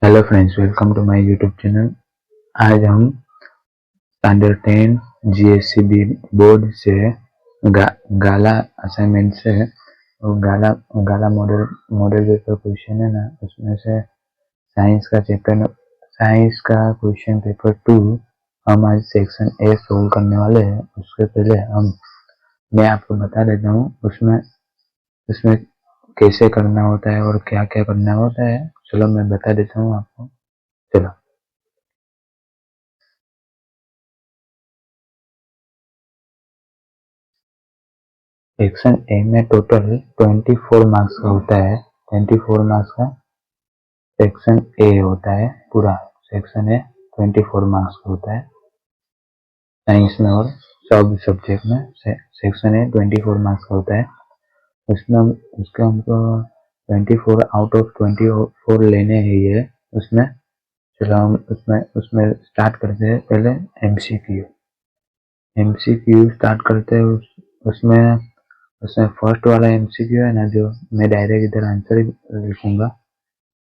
Hello friends, welcome to my YouTube channel. आज हम standard 10 जीएससीबी board से गाला असाइनमेंट से और गाला मॉडल पेपर क्वेश्चन है ना, उसमें से साइंस का क्वेश्चन पेपर 2 हम आज सेक्शन ए सोल्व करने वाले हैं। उसके पहले मैं आपको बता देता हूँ उसमें उसमें कैसे करना होता है और क्या क्या करना होता है। चलो मैं बता देता हूँ आपको। चलो, सेक्शन ए में टोटल 24 मार्क्स का होता है। 24 मार्क्स का सेक्शन ए होता है। पूरा सेक्शन ए 24 मार्क्स का होता है साइंस में, और सब सब्जेक्ट में सेक्शन ए 24 मार्क्स का होता है। उसमें उसके हमको 24 आउट ऑफ 24 लेने ही है उसमें। चलो हम उसमें उसमें स्टार्ट करते हैं। पहले एमसीक्यू स्टार्ट करते हैं। उसमें उसमें फर्स्ट वाला एमसीक्यू है ना, जो मैं डायरेक्ट इधर आंसर लिखूंगा।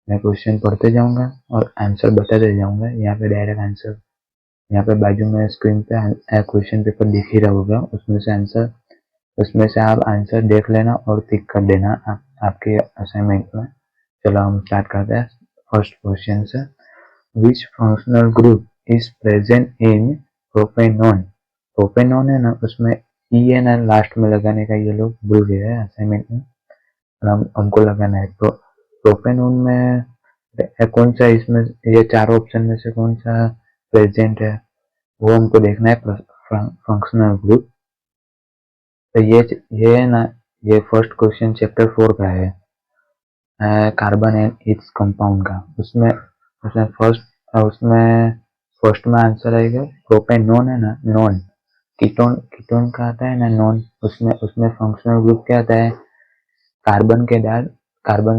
मैं क्वेश्चन पढ़ते जाऊंगा और आंसर बताते जाऊंगा। यहाँ पे डायरेक्ट आंसर, यहाँ पे बाजू में स्क्रीन पे क्वेश्चन पेपर दिख ही रहा होगा, उसमें से आप आंसर देख लेना और टिक कर देना आपके असाइनमेंट में। चलो हम स्टार्ट करते हैं फर्स्ट क्वेश्चन से। विच functional group is present in propanone. Propanone है ना, उसमें ई है ना लास्ट में लगाने का, ये लोग भूल गए हैं असाइनमेंट में। हमको लगाना है। तो प्रोपेनॉन में कौन सा, इसमें ये चारों ऑप्शन में से कौन सा प्रेजेंट है वो हमको देखना है। Functional group. तो ये है ना, ये फर्स्ट क्वेश्चन चैप्टर 4 का है, कार्बन एंड इट्स कंपाउंड का। उसमें उसमें फर्स्ट में आंसर आएगा प्रोपेनॉन है ना, नॉन। कीटोन कीटोन का आता है ना, नॉन। उसमें उसमें फंक्शनल ग्रुप क्या आता है, कार्बन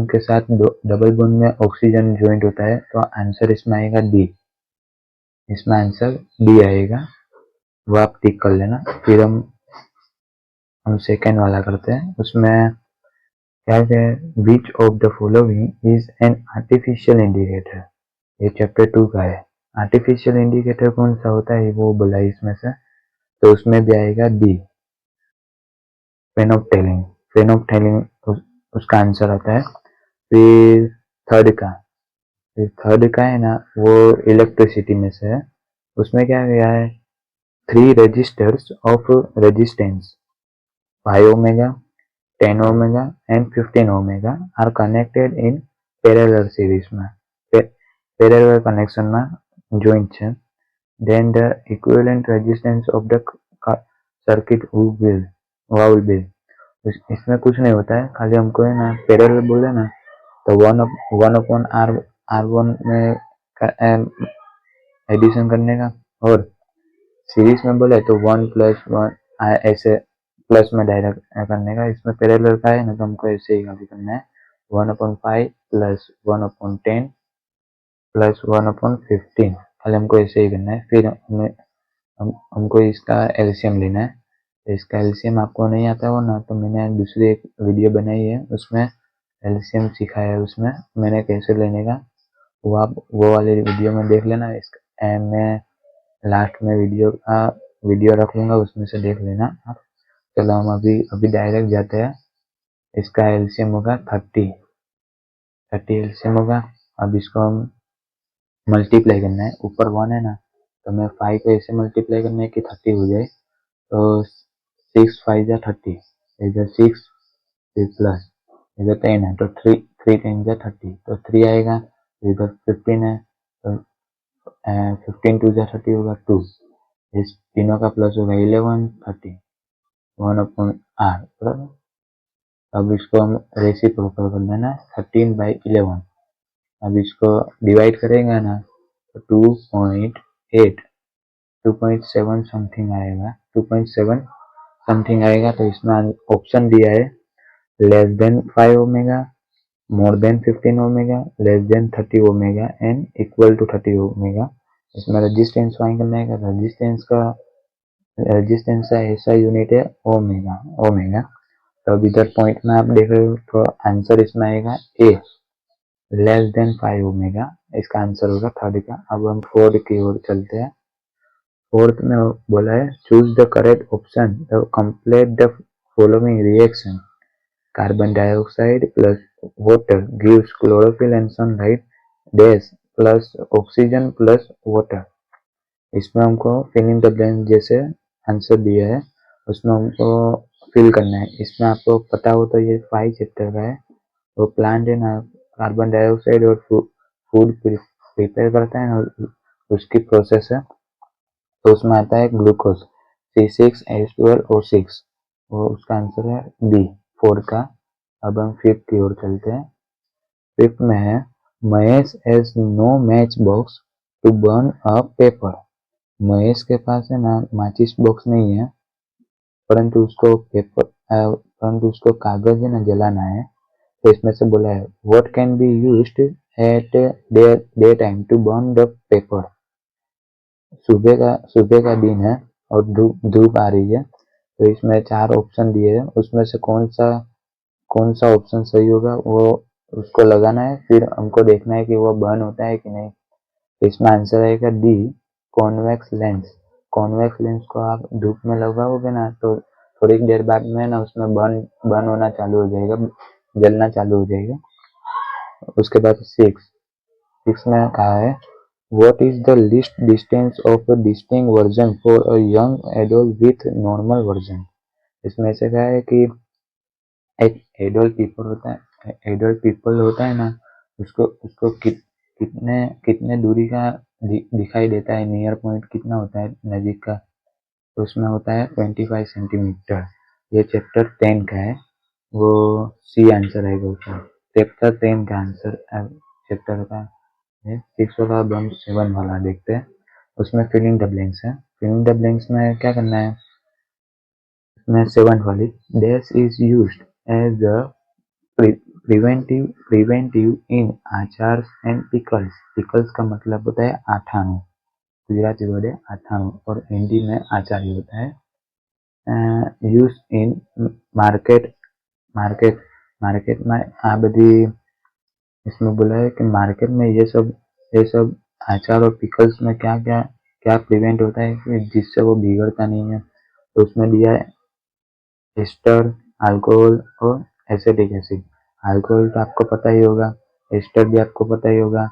के साथ डबल बॉन्ड में ऑक्सीजन ज्वाइंट होता है। तो आंसर इसमें आएगा डी। इसमें आंसर डी आएगा, वो आप टिक कर लेना। फिर हम सेकेंड वाला करते हैं। उसमें क्या है, which of the following is an artificial indicator. ये चैप्टर 2 का है। आर्टिफिशियल इंडिकेटर कौन सा होता है वो बोला इसमें से, तो उसमें भी आएगा डी, फेनोप्टेलिन। उसका आंसर आता है। फिर थर्ड का थर्ड का है ना, वो इलेक्ट्रिसिटी में से है। उसमें क्या गया है, 3 registers of resistance 5 omega, 10 omega and 15 omega are connected in parallel series में, parallel connection में joint છે। then the equivalent resistance of the circuit will be। इसमें कुछ नहीं होता है, खाली हमको है ना पैरेलल बोले ना तो वन अपॉन आर वन में एडिशन करने का, और सीरीज में बोले तो 1+1 ऐसे प्लस में डायरेक्ट करने का। इसमें पैरेलल का है ना, तो हमको ऐसे ही कॉपी करना है। 1/5 प्लस 1/10 प्लस 1/15, खाली हमको ऐसे ही करना है। फिर हमको इसका एलसीएम लेना है। तो इसका एलसीएम आपको नहीं आता हो ना, तो मैंने दूसरी एक वीडियो बनाई है, उसमें एलसीएम सिखाया है। उसमें मैंने कैसे लेने का वो आप वो वाली वीडियो में देख लेना। इसका मैं लास्ट में वीडियो रख लूंगा, उसमें से देख लेना आप। चलो हम अभी डायरेक्ट जाते हैं। इसका एलसीएम होगा 30 एलसीएम होगा। अब इसको हम मल्टीप्लाई करना है। ऊपर 1 है ना, तो मैं 5 को ऐसे मल्टीप्लाई करना है कि 30 हो जाए। तो 6 5 जा 30, इधर 6 फिर प्लस इधर 10 है, तो 3 10 जा 30, तो 3 आएगा। इधर 15 है, तो 15 2 जा 30 होगा 2। इस तीनों का प्लस होगा 11 30 1/r बराबर। अब इसको हम रेसिप्रोकल कर देना, 13/11। अब इसको डिवाइड करेंगे ना, तो 2.7 समथिंग आएगा, 2.7 समथिंग आएगा। तो इसमें ऑप्शन दिया है less than 5 omega, more than 15 omega, less than 30 omega and equal to 30 omega. इसमें रेजिस्टेंस फाइंड करना है। रेजिस्टेंस का ऐसा यूनिट है ओमेगा। तो अब इधर पॉइंट में आप देख रहे हो, तो आंसर इसमें आएगा ए, लेस देन 5 ओमेगा इसका आंसर होगा थर्ड का। अब हम फोर्थ की ओर चलते हैं। फोर्थ में बोला है choose the correct option the complete the following reaction. Carbon dioxide plus water gives chlorophyll and sunlight dash plus oxygen plus water. इसमें हमको फिल इन द ब्लैंक जैसे आंसर दिया है उसमें हमको फिल करना है। इसमें आपको पता हो तो ये 5 चैप्टर का है। वो प्लांट है ना कार्बन डाइऑक्साइड और फूड प्रिपेयर करता है ना, उसकी प्रोसेस है। तो उसमें आता है ग्लूकोज C6H12O6, वो उसका आंसर है बी 4 का। अब हम फिफ्थ की ओर चलते हैं। फिफ्थ में है Mahesh has no match box to burn a paper. Mahesh के पास है ना माचिस बॉक्स नहीं है, परंतु उसको कागज है ना जलाना है। तो इसमें से बोला है what can be used at day time to burn the paper. सुबह का दिन है और धूप आ रही है, तो इसमें 4 ऑप्शन दिए हैं। उसमें से कौन सा ऑप्शन सही होगा वो उसको लगाना है, फिर हमको देखना है कि वो बर्न होता है कि नहीं। तो इसमें आंसर आएगा D convex lens. Convex lens को आप धूप में लगाओगे ना तो थोड़ी देर बाद में ना उसमें बर्न होना चालू हो जाएगा, जलना चालू हो जाएगा। उसके बाद सिक्स में कहा है what is the least distance of a distinct version for a young adult with normal version. इसमें से कहा है कि एक एडल्ट पीपल होता है ना, उसको कितने दूरी का दिखाई देता है, नियर पॉइंट कितना होता है नजीक का। तो उसमें होता है 25 सेंटीमीटर। ये चैप्टर 10 का है, वो सी आंसर आएगा उसका। चैप्टर 10 का आंसर चैप्टर का है। 6 वाला अब हम 7 वाला देखते हैं। उसमें फिलिंग द ब्लैंक्स है। फिलिंग द ब्लैंक्स में क्या करना है, इसमें 7 वाली dash is used as the preventive in achar and pickles. Pickles का मतलब होता है आठाणु, गुजराती वर्ड है आठाणु, और हिंदी में आचार्य होता है। Use in market market market में आ बधी इसमें बोला है कि मार्केट में ये सब अचार और पिकल्स में क्या क्या क्या प्रिवेंट होता है कि जिससे वो बिगड़ता नहीं है। तो उसमें दिया है एस्टर, अल्कोहल और एसिटिक एसिड। अल्कोहल तो आपको पता ही होगा, एस्टर भी आपको पता ही होगा।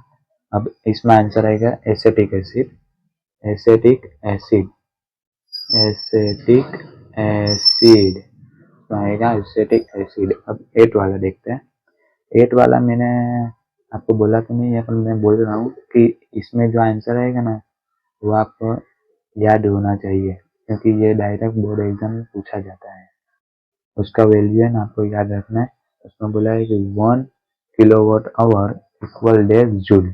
अब इसमें आंसर आएगा acetic acid. Acetic acid acetic acid तो आएगा एसिटिक एसिड। अब 8 वाला देखते हैं। 8 वाला मैंने आपको बोला तो नहीं है, पर मैं बोल रहा हूँ कि इसमें जो आंसर आएगा ना वो आपको याद होना चाहिए, क्योंकि ये डायरेक्ट बोर्ड एग्जाम में पूछा जाता है। उसका वैल्यू है ना आपको याद रखना है। उसमें बोला है कि 1 kilowatt hour equal days joule.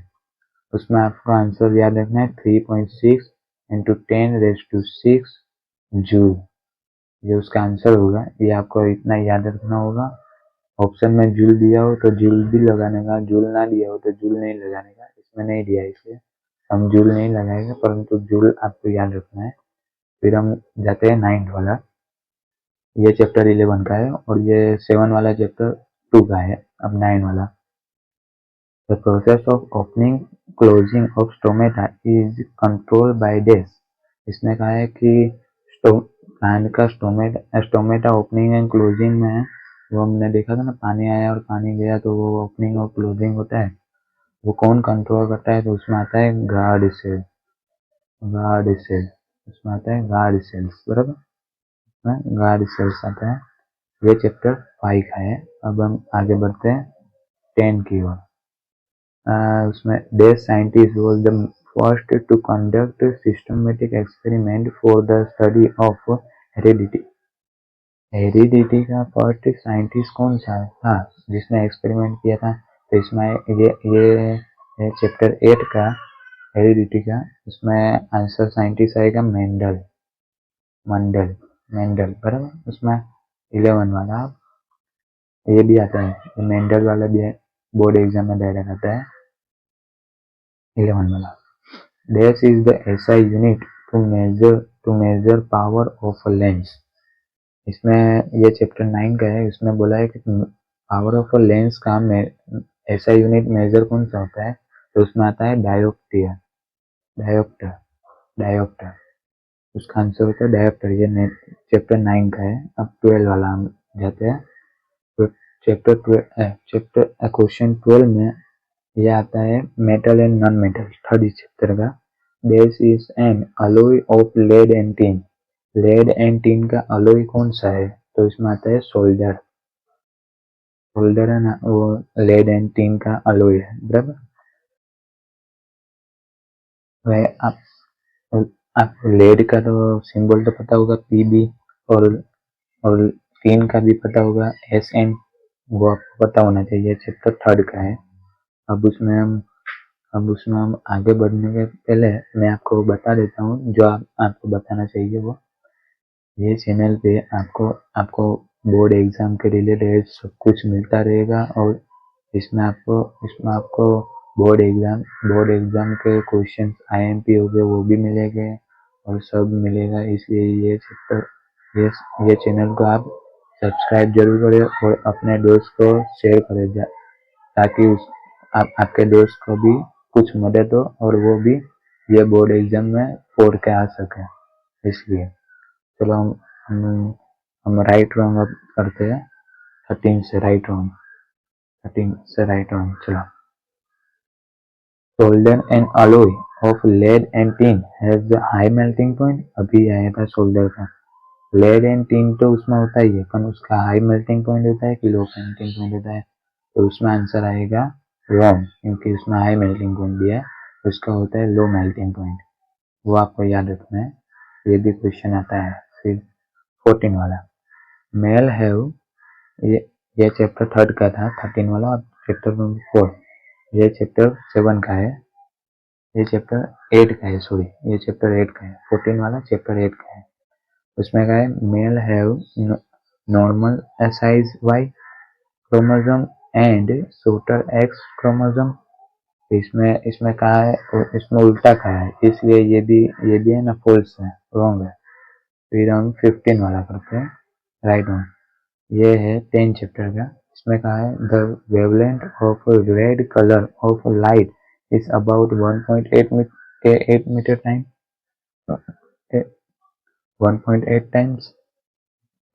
उसमें आपको आंसर याद रखना है 3.6 इंटू 10⁶ जूल। ये उसका आंसर होगा। ये आपको इतना याद रखना होगा। ऑप्शन में जूल दिया हो तो जूल भी लगाने का, जूल ना दिया हो तो जूल नहीं लगाने का। इसमें नहीं दिया है इसलिए हम जूल नहीं लगाएंगे, परंतु जूल आपको याद रखना है। फिर हम जाते हैं 9th वाला। ये चैप्टर 11 का है और ये 7 वाला चैप्टर 2 का है। अब 9 वाला the process of opening closing of stomata is control by dash. इसमें कहा है कि प्लांट का स्टोमेटा ओपनिंग एंड क्लोजिंग में है। वो हमने देखा था ना, पानी आया और पानी गया तो वो ओपनिंग और क्लोजिंग होता है, वो कौन कंट्रोल करता है। तो उसमें आता है गार्ड सेल। उसमें आता है गार्ड सेल्स, बराबर। उसमें गार्ड सेल्स आता है। ये चैप्टर 5 का है। अब हम आगे बढ़ते हैं 10 की ओर। उसमें the scientist was the first to conduct systematic experiment for the study of heredity. Heredity का फर्स्ट साइंटिस्ट कौन सा था जिसने एक्सपेरिमेंट किया था। तो इसमें ये चैप्टर 8 का हेरिडिटी का। उसमें आंसर साइंटिस्ट आएगा मेंडल, बराबर। उसमें 11 वाला ये भी आता है, मेंडल वाला भी है, बोर्ड एग्जाम में डायरेक्ट आता है 11 वाला। Dash is the SI unit to measure power of a lens. इसमें ये चैप्टर 9 का है। इसमें बोला है कि पावर ऑफ अ लेंस का ऐसा यूनिट मेजर कौन सा होता है। तो उसमें आता है डायोप्टर, डायोप्टर, डायोप्टर, उसका आंसर होता है डायोप्टर। ये चैप्टर 9 का है। अब 12 वाला हम जाते हैं। तो चैप्टर क्वेश्चन 12 में ये आता है metal and non metal, third chapter का। This is an alloy of lead and tin. Lead and tin का अलॉय कौन सा है? तो इसमें आता है सोल्डर। सोल्डर है ना, वो लेड एंड टिन का अलॉय है, बराबर। वह आप लेड का तो सिंबल तो पता होगा पीबी, और टिन का भी पता होगा एसएन, वो आपको पता होना चाहिए। चैप्टर 3 का है। अब उसमें हम आगे बढ़ने के पहले मैं आपको बता देता हूँ जो आपको बताना चाहिए वो। ये चैनल पे आपको बोर्ड एग्जाम के रिलेटेड सब कुछ मिलता रहेगा, और इसमें आपको बोर्ड एग्जाम के क्वेश्चन आईएमपी हो गए वो भी मिलेंगे, और सब मिलेगा। इसलिए ये चैनल को आप सब्सक्राइब जरूर करें और अपने दोस्त को शेयर करें, ताकि आपके दोस्त को भी कुछ मदद हो और वो भी ये बोर्ड एग्जाम में फोड़ के आ सके। इसलिए चलो हम राइट रॉन्ग अब करते हैं। 13 से राइट रॉन्ग, 13 से राइट रॉन्ग। चलो, solder and alloy of lead and tin has high melting point. अभी आया था सोल्डर का। लेड एंड टिन तो उसमें होता ही है, पर उसका हाई मेल्टिंग पॉइंट होता है कि लो मेल्टिंग पॉइंट होता है? तो उसमें आंसर आएगा रॉन्ग, क्योंकि उसमें हाई मेल्टिंग पॉइंट दिया है, उसका होता है लो मेल्टिंग पॉइंट। वो आपको याद रखना है, ये भी क्वेश्चन आता है। फिर 14 वाला, मेल हैव, ये चैप्टर 3 का था 13 वाला, और चैप्टर 4 ये चैप्टर 7 का है, ये चैप्टर 8 का है, सॉरी ये चैप्टर 8 का है। 14 वाला चैप्टर 8 का है। उसमें क्या है, male have normal size Y chromosome and shorter X chromosome. इसमें इसमें कहा है, इसमें उल्टा कहा है, इसलिए ये भी है ना फॉल्स है, रॉन्ग है। फिर हम 15 वाला करते हैं, राइट ऑन। ये है 10 चैप्टर का। इसमें कहा है the wavelength of red colour of light is about 1.8 metre time, 1.8 times.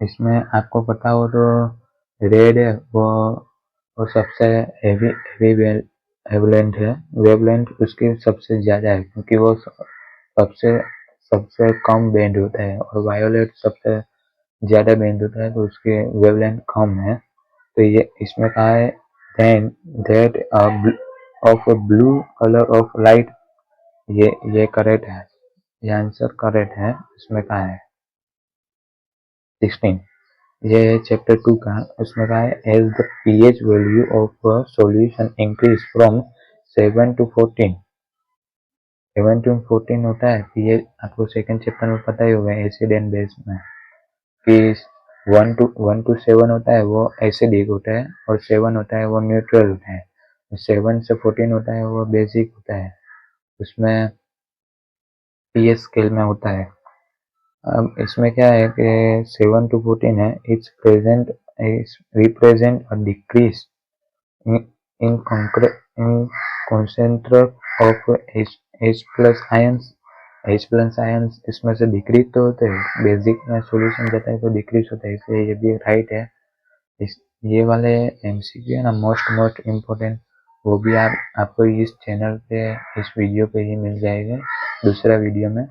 इसमें आपको पता हो तो रेड है वो सबसे हेवी वेवलेंथ है, वेवलेंथ उसकी सबसे ज्यादा है, क्योंकि वो सबसे सबसे कम बैंड होता है, और वायोलेट सबसे ज्यादा बैंड होता है, तो उसकी वेवलेंथ कम है। तो ये इसमें कहा है than that of blue colour of light, ये करेक्ट है, ये आंसर करेक्ट है। इसमें कहा है 16, ये है चैप्टर 2 का। उसमें कहा है as the pH value of solution increase from 7 to 14, 7 to 14 होता है पीएच, आपको सेकंड चैप्टर में पता ही होगा एसिड एंड बेस में, कि 1 to 7 होता है वो एसिडिक होता है, और 7 होता है वो न्यूट्रल होता है, 7 से 14 होता है वो बेसिक होता है, उसमें पीएच स्केल में होता है। अब इसमें क्या है कि 7 to 14 है, it's present is represent a decrease in concentrate of H plus ions. H plus ions इसमें से डिक्रीज तो होते हैं, बेसिक में सॉल्यूशन जाता है तो डिक्रीज होता है, इसलिए ये भी राइट है। ये वाले एमसीक्यू है ना मोस्ट इम्पोर्टेंट, वो भी आपको इस चैनल पे, इस वीडियो पे ही मिल जाएगा। दूसरा वीडियो में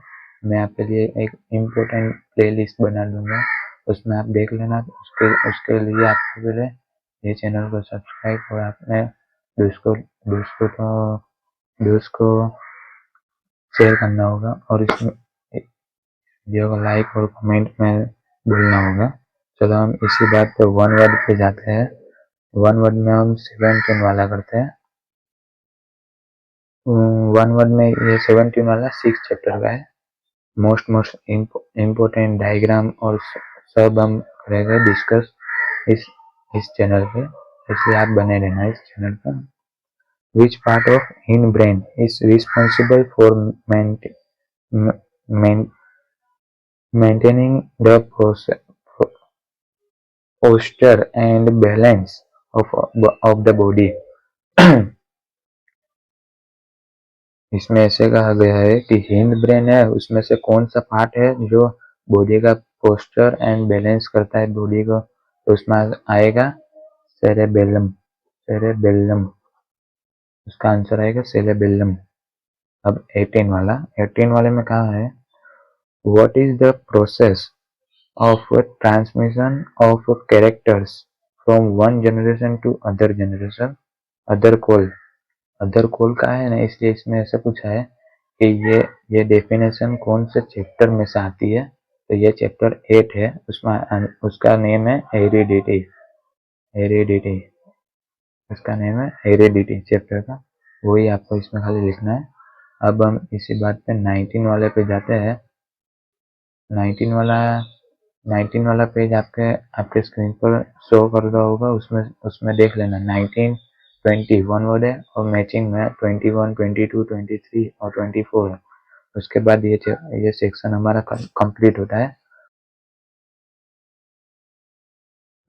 मैं आपके लिए एक इम्पोर्टेंट प्लेलिस्ट बना दूंगा, उसमें आप देख लेना। उसके लिए आपको पहले ये चैनल को सब्सक्राइब और अपने दोस्त को शेयर करना होगा, और इसमें वीडियो को लाइक और कमेंट में बोलना होगा। चलो हम इसी बात पे 1 वर्ड पे जाते हैं। 1 वर्ड में हम 17 वाला करते हैं। 1 वर्ड में ये 17 वाला 6 चैप्टर का है। मोस्ट इम्पोर्टेंट डायग्राम और सब हम करेंगे डिस्कस इस चैनल पे, इसलिए आप बने रहना इस चैनल पर। Which part of in brain is responsible for maintaining the posture and balance of the body? इसमें ऐसे कहा गया है कि हिंद ब्रेन है, उसमें से कौन सा पार्ट है जो बॉडी का पोस्चर एंड बैलेंस करता है बॉडी को, तो उसमें आएगा सेरेबेलम। सेरेबेलम उसका आंसर आएगा सेरेबेलम। अब 18 वाले में कहा है what is the process of a transmission of characters from one generation to other generation। Other call का है ना, इसलिए इसमें ऐसा पूछा है कि ये डेफिनेशन कौन से चैप्टर में से आती है, तो ये चैप्टर 8 है, उसमें उसका नेम है हेरिडिटी। हेरिडिटी उसका नेम है हेरिडिटी चैप्टर का, वही आपको इसमें खाली लिखना है। अब हम इसी बात पे 19 वाले पे जाते हैं। 19 वाला 19 वाला पेज आपके स्क्रीन पर शो कर रहा होगा, उसमें देख लेना। 19 20 वन वर्ड है और मैचिंग में 21 22 23 और 24 है। उसके बाद ये सेक्शन हमारा कंप्लीट होता है।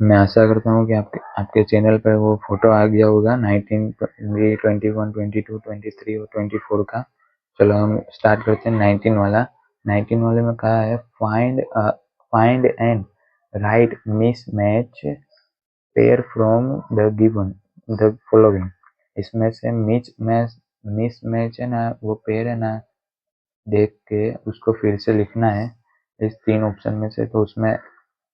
मैं आशा करता हूँ कि आपके चैनल पर वो फोटो आ गया होगा 19 21 22 23 और 24 का। चलो हम स्टार्ट करते हैं 19 वाला। 19 वाले में कहा है find and right mismatch pair from the given the following. इसमें से मिस मैच है ना, वो पेयर है ना, देख के उसको फिर से लिखना है इस 3 ऑप्शन में से। तो उसमें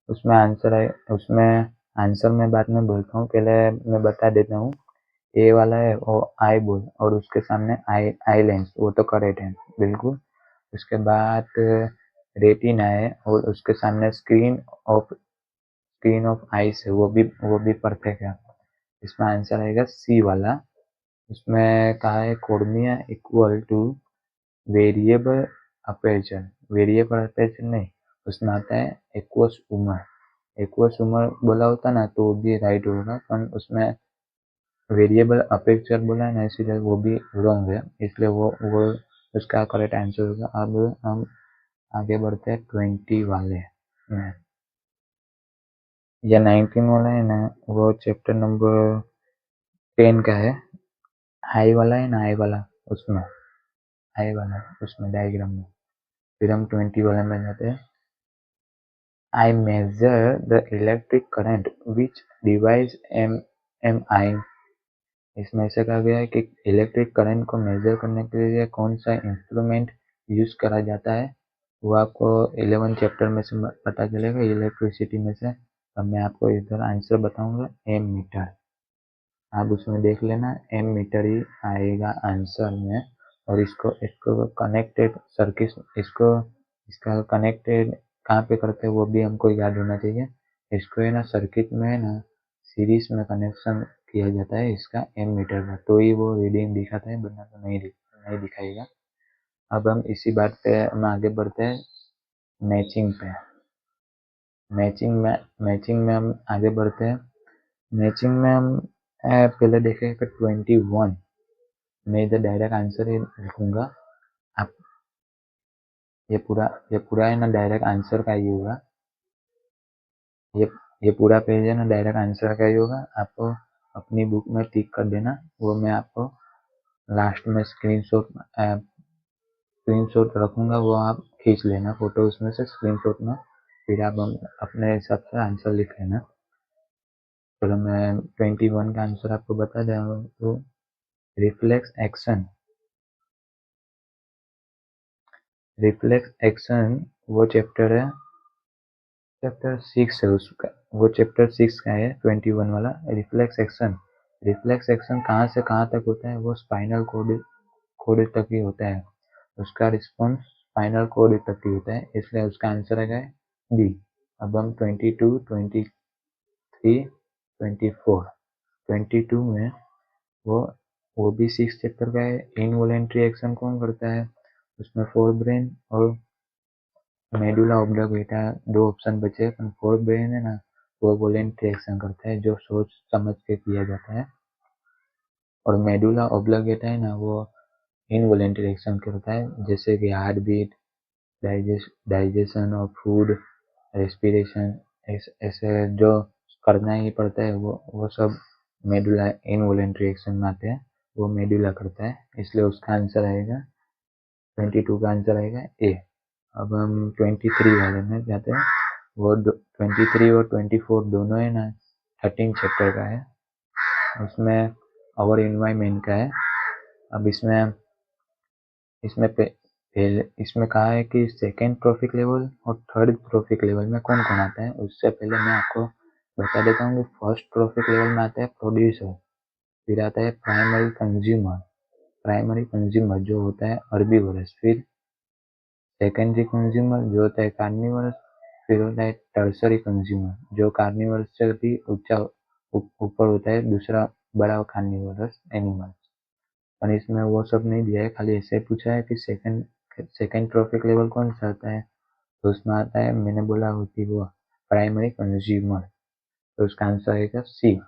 उसमें आंसर है, उसमें आंसर मैं बाद में बोलता हूँ, पहले मैं बता देता हूँ। ए वाला है वो आई बॉल और उसके सामने आई लेंस, वो तो करेक्ट है बिल्कुल। उसके बाद रेटिना है और उसके सामने स्क्रीन ऑफ आइस है, वो भी परफेक्ट है। इसमें आंसर आएगा सी वाला। इसमें कहा है cornea equal two variable aperture. Variable aperture नहीं, उसमें आता है एक्वस उमर। एक्वस उमर बोला होता ना तो वो भी राइट होगा, पर उसमें वेरिएबल अपर्चर बोला है ना, इसीलिए वो भी रॉन्ग है, इसलिए वो उसका करेक्ट आंसर होगा। अब हम आगे बढ़ते हैं 20 वाले में। या 19 वाला है ना, वो चैप्टर नंबर 10 का है। आई वाला है ना, आई वाला उसमें डायग्राम में। फिर हम 20 वाले में जाते हैं। I measure the electric current which device M I. इसमें ऐसा कहा गया है कि इलेक्ट्रिक करंट को मेजर करने के लिए कौन सा इंस्ट्रूमेंट यूज करा जाता है, वो आपको 11 चैप्टर में से पता चलेगा, इलेक्ट्रिसिटी में से। अब मैं आपको इधर आंसर बताऊंगा, एम मीटर। आप उसमें देख लेना, एम मीटर ही आएगा आंसर में। और इसको कनेक्टेड सर्किट, इसका कनेक्टेड कहाँ पे करते हैं वो भी हमको याद होना चाहिए। इसको है ना सर्किट में है ना सीरीज में कनेक्शन किया जाता है इसका एम मीटर का, तो ही वो रीडिंग दिखाता है, वरना तो नहीं दिखाएगा। अब हम इसी बात पे हम आगे बढ़ते हैं मैचिंग पे। मैचिंग में हम आगे बढ़ते हैं। मैचिंग में हम पहले देखें कि 21। मैं इधर डायरेक्ट आंसर ही लिखूंगा। आप ये पूरा है ना डायरेक्ट आंसर का ही होगा। ये ये पूरा पेज है ना डायरेक्ट आंसर का ही होगा। आपको अपनी बुक में टिक कर देना, वो मैं आपको लास्ट में स्क्रीनशॉट रखूंगा, वो आप खींच लेना फोटो उसमें से स्क्रीनशॉट में, फिर आप अपने हिसाब से आंसर लिख लेना। चलो मैं 21 का आंसर आपको बता दें तो रिफ्लेक्स एक्शन वो चैप्टर 6 है उसका, वो चैप्टर 6 का है 21 वाला रिफ्लेक्स एक्शन। रिफ्लेक्स एक्शन कहाँ से कहाँ तक होता है, वो स्पाइनल कोड तक ही होता है। उसका रिस्पॉन्स स्पाइनल कोड तक ही होता है, इसलिए उसका आंसर है बी। अब हम 22 23 24। 22 में वो वो भी 6 चैप्टर का है। इनवॉलेंट्री एक्शन कौन करता है, उसमें फोर ब्रेन और मेडुला ऑब्लिंगेटा दो ऑप्शन बचे, पर फोर ब्रेन है ना वो वॉलेंट्री एक्शन करता है, जो सोच समझ के किया जाता है। और मेडुला ऑब्लिंगेटा है ना वो इनवॉलेंट्री एक्शन करता है, जैसे कि heart beat, digestion of food, respiration, ऐसे जो करना ही पड़ता है वो सब मेडुला इनवॉलेंट्री एक्शन में आते हैं। वो मेडुला करता है, इसलिए उसका आंसर आएगा 22 का आंसर आएगा ए। अब हम 23 वाले में जाते हैं। वो 23 और 24 दोनों है ना 13 चैप्टर का है, उसमें आवर एनवायरमेंट का है। अब इसमें कहा है कि सेकेंड ट्रॉफिक लेवल और थर्ड ट्रॉफिक लेवल में कौन कौन आता है। उससे पहले मैं आपको बता देता हूँ कि फर्स्ट ट्रॉफिक लेवल में आता है प्रोड्यूसर, फिर आता है प्राइमरी कंज्यूमर जो होता है हर्बीवोरस, फिर सेकेंडरी कंज्यूमर जो होता है कार्निवोरस, फिर होता है टर्सरी कंज्यूमर जो कार्निवोरस से भी ऊपर होता है, दूसरा बड़ा कार्निवोरस एनिमल। और इसमें वो सब नहीं दिया है, खाली ऐसे पूछा है कि सेकेंड ट्रॉफिक लेवल कौन सा आता है, तो उसमें आता है, मैंने बोला होती वो प्राइमरी कंज्यूमर, तो उसका आंसर आएगा सी।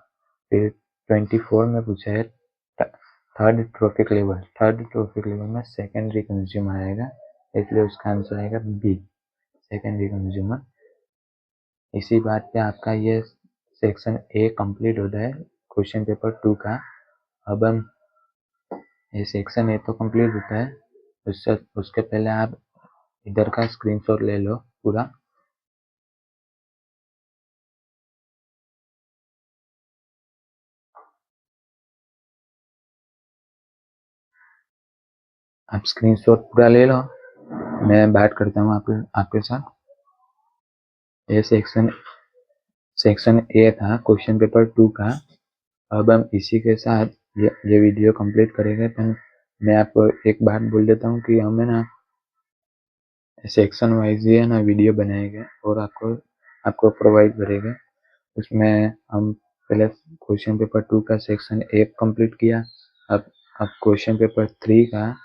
फिर 24 में पूछा है थर्ड ट्रॉफिक लेवल में सेकेंडरी कंज्यूमर आएगा, इसलिए उसका आंसर आएगा बी, सेकेंडरी कंज्यूमर। इसी बात पे आपका ये सेक्शन ए कंप्लीट होता है क्वेश्चन पेपर 2 का। अब हम ये सेक्शन ए तो कंप्लीट होता है, उसके पहले आप इधर का स्क्रीनशॉट ले लो पूरा। आप स्क्रीनशॉट पूरा ले लो, मैं बात करता हूँ आपके साथ। ये सेक्शन ए था क्वेश्चन पेपर 2 का। अब हम इसी के साथ ये वीडियो कंप्लीट करेंगे, तो मैं आपको एक बात बोल देता हूँ कि हमें ना सेक्शन वाइज ही है ना वीडियो बनाएंगे और आपको प्रोवाइड करेंगे। उसमें हम पहले क्वेश्चन पेपर 2 का सेक्शन ए कंप्लीट किया, अब क्वेश्चन पेपर 3 का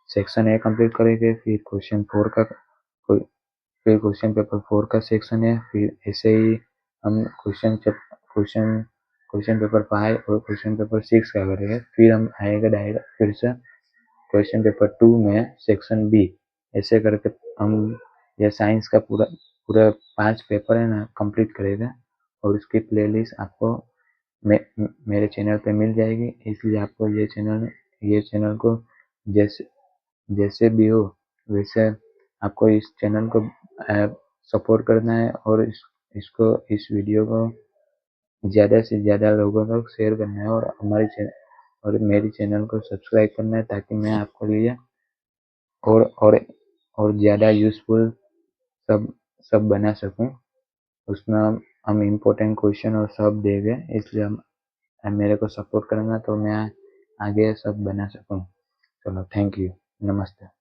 सेक्शन ए कंप्लीट करेंगे, फिर क्वेश्चन पेपर 4 का सेक्शन है, फिर ऐसे ही हम क्वेश्चन पेपर 5 और क्वेश्चन पेपर 6 का करेंगे, फिर हम आएगा डायरेक्ट फिर से क्वेश्चन पेपर 2 में सेक्शन बी। ऐसे करके हम ये साइंस का पूरा 5 पेपर है ना कंप्लीट करेगा, और उसकी प्लेलिस्ट आपको मेरे चैनल पे मिल जाएगी। इसलिए आपको ये चैनल को जैसे भी हो वैसे आपको इस चैनल को सपोर्ट करना है, और इस वीडियो को ज़्यादा से ज़्यादा लोगों तक शेयर करना है, और मेरी चैनल को सब्सक्राइब करना है, ताकि मैं आपको लिए और और और ज़्यादा यूज़फुल सब सब बना सकूं। उसमें हम इम्पोर्टेंट क्वेश्चन और सब देंगे, इसलिए हम मेरे को सपोर्ट करना, तो मैं आगे सब बना सकूं। चलो, थैंक यू, नमस्ते।